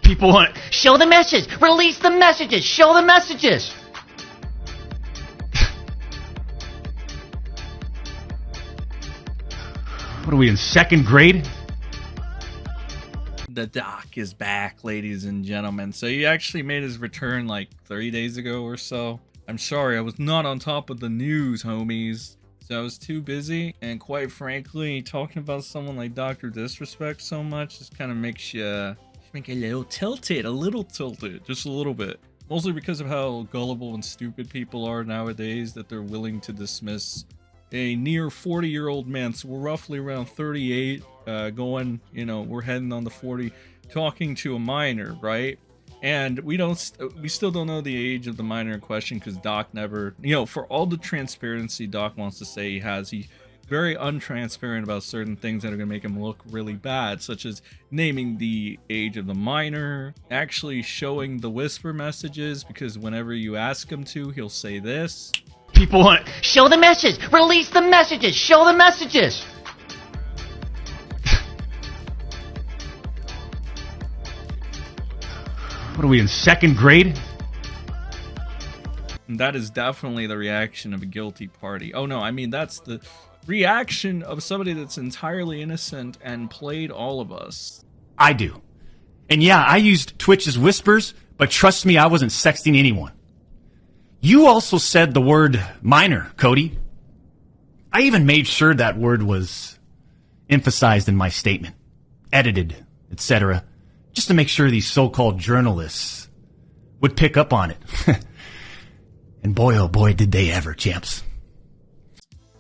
People want to show the message, release the messages, show the messages. What are we in second grade? The doc is back, ladies and gentlemen. So he actually made his return like 30 days ago or so. I'm sorry, I was not on top of the news, homies. So I was too busy, and quite frankly, talking about someone like Dr. Disrespect so much just kind of makes you make a little tilted, just a little bit. Mostly because of how gullible and stupid people are nowadays, that they're willing to dismiss a near 40-year-old man. So we're roughly around 38, going, you know, we're heading on the 40, talking to a minor, right? And we still don't know the age of the minor in question, because Doc never, you know, for all the transparency Doc wants to say he has, he very untransparent about certain things that are going to make him look really bad, such as naming the age of the minor, actually showing the whisper messages, because whenever you ask him to, he'll say this. People want to show the message, release the messages, show the messages. What are we in second grade? And that is definitely the reaction of a guilty party. Oh no, I mean that's the reaction of somebody that's entirely innocent and played all of us. I do. And yeah, I used Twitch's whispers, but trust me, I wasn't sexting anyone. You also said the word minor, Cody. I even made sure that word was emphasized in my statement, edited, etc., just to make sure these so-called journalists would pick up on it. And boy, oh boy, did they ever, champs.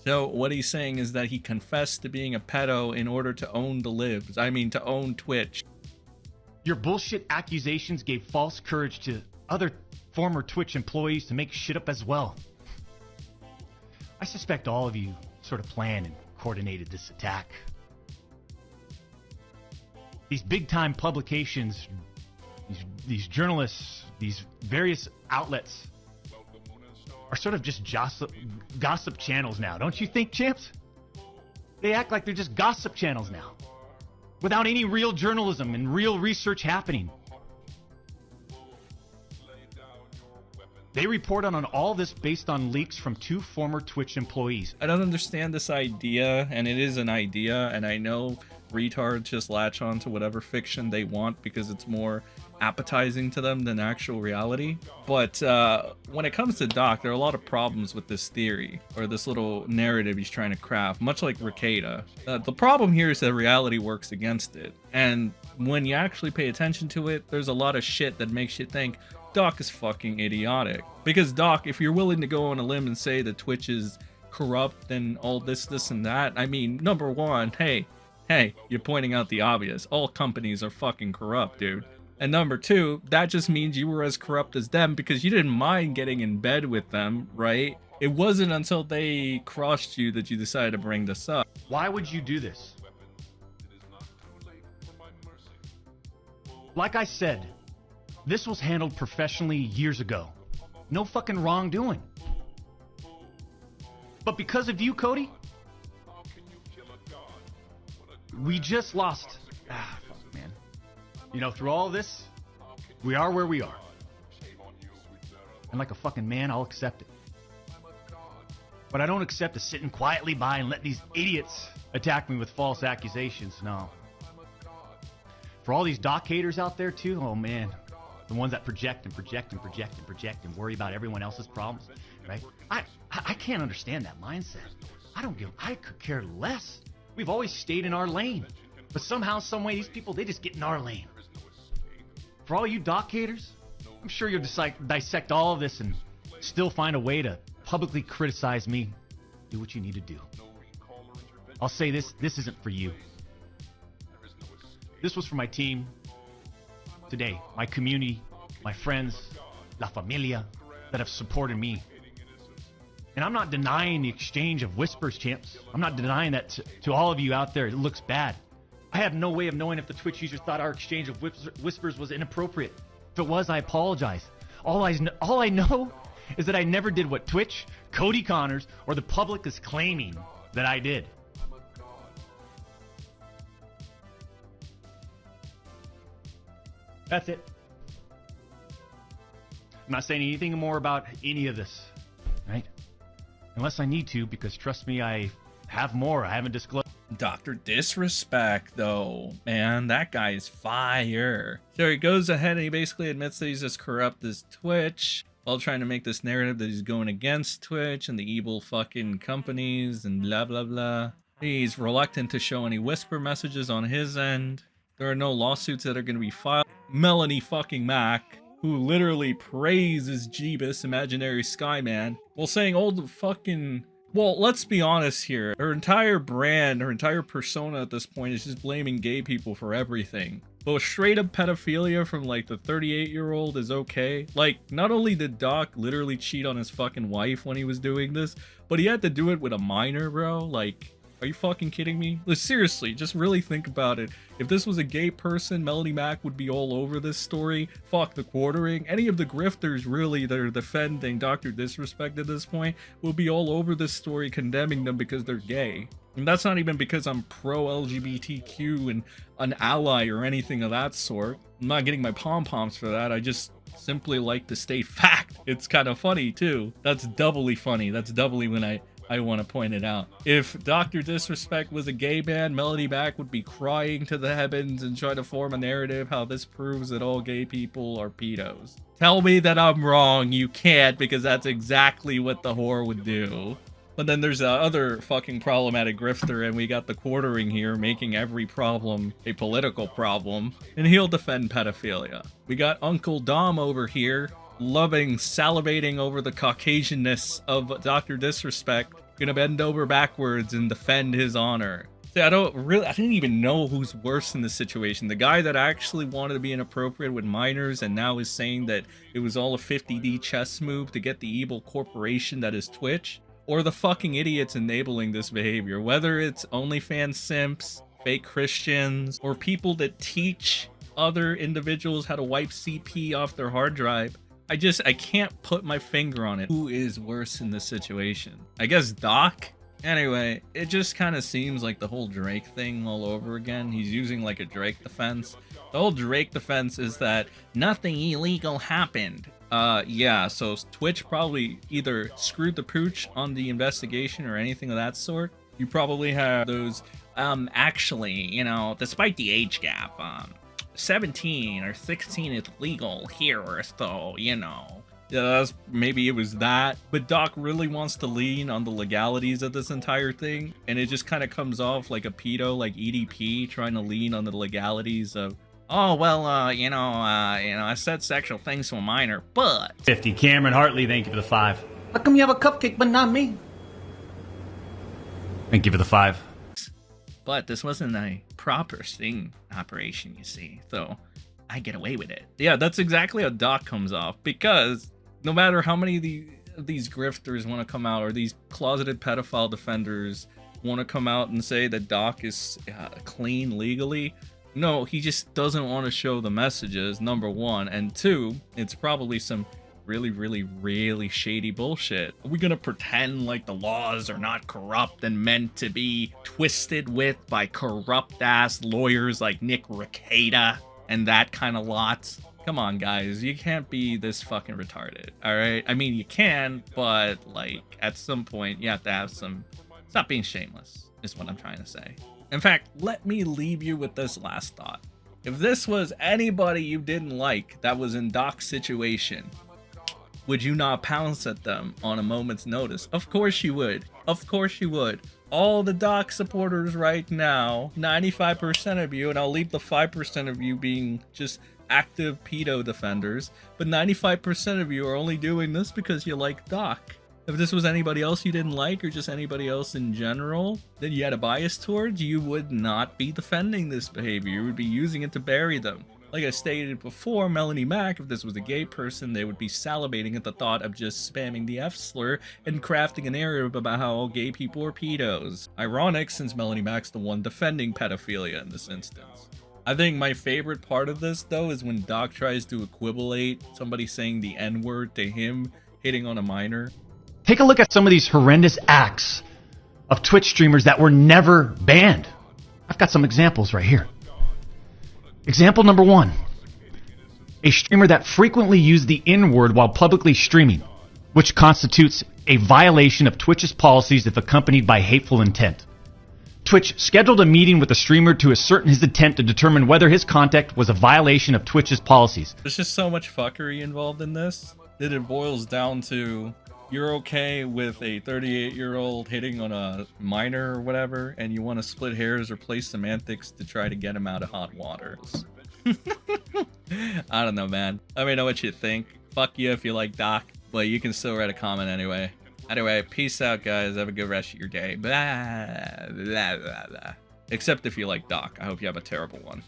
So what he's saying is that he confessed to being a pedo in order to own the libs. I mean, to own Twitch. Your bullshit accusations gave false courage to other former Twitch employees to make shit up as well. I suspect all of you sort of planned and coordinated this attack. These big-time publications, these journalists, these various outlets are sort of just gossip channels now. Don't you think, champs? They act like they're just gossip channels now, without any real journalism and real research happening. They report on all this based on leaks from 2 former Twitch employees. I don't understand this idea, and it is an idea, and I know retards just latch on to whatever fiction they want because it's more appetizing to them than actual reality. But when it comes to Doc, there are a lot of problems with this theory, or this little narrative he's trying to craft, much like Ricada. The problem here is that reality works against it, and when you actually pay attention to it, there's a lot of shit that makes you think Doc is fucking idiotic. Because Doc, if you're willing to go on a limb and say that Twitch is corrupt and all this and that, I mean, number one, hey, you're pointing out the obvious. All companies are fucking corrupt, dude. And number two, that just means you were as corrupt as them because you didn't mind getting in bed with them, right? It wasn't until they crossed you that you decided to bring this up. Why would you do this? Like I said, this was handled professionally years ago. No fucking wrongdoing. But because of you, Cody, we just lost. Fuck, man. You know, through all this, we are where we are. And like a fucking man, I'll accept it. But I don't accept to sitting quietly by and let these idiots attack me with false accusations. No. For all these Doc haters out there too, oh man. The ones that project and worry about everyone else's problems, right? I can't understand that mindset. I could care less. We've always stayed in our lane. But somehow, some way, these people, they just get in our lane. For all you Doc haters, I'm sure you'll dissect all of this and still find a way to publicly criticize me. Do what you need to do. I'll say this isn't for you. This was for my team. Today, my community, my friends, la familia that have supported me. And I'm not denying the exchange of whispers, champs. I'm not denying that to all of you out there. It looks bad. I have no way of knowing if the Twitch users thought our exchange of whispers was inappropriate. If it was, I apologize. All I know is that I never did what Twitch, Cody Connors, or the public is claiming that I did. That's it. I'm not saying anything more about any of this, right? Unless I need to, because trust me, I have more I haven't disclosed. Dr. Disrespect, though, man, that guy is fire. So he goes ahead and he basically admits that he's as corrupt as Twitch, while trying to make this narrative that he's going against Twitch and the evil fucking companies and blah blah blah. He's reluctant to show any whisper messages on his end. There are no lawsuits that are going to be filed. Melonie fucking Mac, who literally praises Jeebus, imaginary Skyman, while saying all the fucking... Well, let's be honest here. Her entire brand, her entire persona at this point is just blaming gay people for everything. But straight up pedophilia from like the 38-year-old is okay. Like, not only did Doc literally cheat on his fucking wife when he was doing this, but he had to do it with a minor, bro. Like, are you fucking kidding me? Like, seriously, just really think about it. If this was a gay person, Melonie Mac would be all over this story. Fuck the quartering. Any of the grifters really that are defending Dr. Disrespect at this point will be all over this story, condemning them because they're gay. And that's not even because I'm pro-LGBTQ and an ally or anything of that sort. I'm not getting my pom-poms for that. I just simply like to state fact. It's kind of funny too. That's doubly funny. That's doubly when I want to point it out. If Dr. Disrespect was a gay man, Melonie Mac would be crying to the heavens and try to form a narrative how this proves that all gay people are pedos. Tell me that I'm wrong. You can't, because that's exactly what the whore would do. But then there's the other fucking problematic grifter, and we got the quartering here, making every problem a political problem, and he'll defend pedophilia. We got Uncle Dom over here, loving, salivating over the Caucasianness of Dr. Disrespect, gonna bend over backwards and defend his honor. See, I didn't even know who's worse in this situation. The guy that actually wanted to be inappropriate with minors and now is saying that it was all a 50D chess move to get the evil corporation that is Twitch, or the fucking idiots enabling this behavior, whether it's OnlyFans simps, fake Christians, or people that teach other individuals how to wipe CP off their hard drive. I can't put my finger on it. Who is worse in this situation? I guess Doc? Anyway, it just kind of seems like the whole Drake thing all over again. He's using like a Drake defense. The whole Drake defense is that nothing illegal happened. Yeah, so Twitch probably either screwed the pooch on the investigation or anything of that sort. You probably have those, actually, you know, despite the age gap, 17 or 16 is legal here, so, you know. Yeah, maybe it was that. But Doc really wants to lean on the legalities of this entire thing, and it just kind of comes off like a pedo, like EDP, trying to lean on the legalities of, oh, well, you know, I said sexual things to a minor, but... 50. Cameron Hartley, thank you for the 5. How come you have a cupcake but not me? Thank you for the 5. But this wasn't a proper sting operation, you see, so I get away with it. Yeah, that's exactly how Doc comes off, because no matter how many of these grifters want to come out, or these closeted pedophile defenders want to come out and say that Doc is clean legally, no, he just doesn't want to show the messages, number one, and two, it's probably some really shady bullshit. Are we gonna pretend like the laws are not corrupt and meant to be twisted with by corrupt ass lawyers like Nick Rekieta and that kind of lot? Come on, guys, you can't be this fucking retarded, alright? I mean, you can, but like at some point you have to have some... Stop being shameless, is what I'm trying to say. In fact, let me leave you with this last thought. If this was anybody you didn't like that was in Doc's situation, would you not pounce at them on a moment's notice? Of course you would. Of course you would. All the Doc supporters right now, 95% of you, and I'll leave the 5% of you being just active pedo defenders, but 95% of you are only doing this because you like Doc. If this was anybody else you didn't like, or just anybody else in general that you had a bias towards, you would not be defending this behavior. You would be using it to bury them. Like I stated before, Melonie Mac, if this was a gay person, they would be salivating at the thought of just spamming the F slur and crafting a narrative about how all gay people are pedos. Ironic, since Melonie Mac's the one defending pedophilia in this instance. I think my favorite part of this, though, is when Doc tries to equivalate somebody saying the N-word to him hitting on a minor. Take a look at some of these horrendous acts of Twitch streamers that were never banned. I've got some examples right here. Example number 1. a streamer that frequently used the N-word while publicly streaming, which constitutes a violation of Twitch's policies if accompanied by hateful intent. Twitch scheduled a meeting with the streamer to ascertain his intent to determine whether his conduct was a violation of Twitch's policies. There's just so much fuckery involved in this that it boils down to you're okay with a 38-year-old hitting on a minor or whatever, and you want to split hairs or play semantics to try to get him out of hot waters. I don't know, man. Let me know what you think. Fuck you if you like Doc, but you can still write a comment anyway. Anyway, peace out, guys. Have a good rest of your day. Blah, blah, blah, blah. Except if you like Doc. I hope you have a terrible one.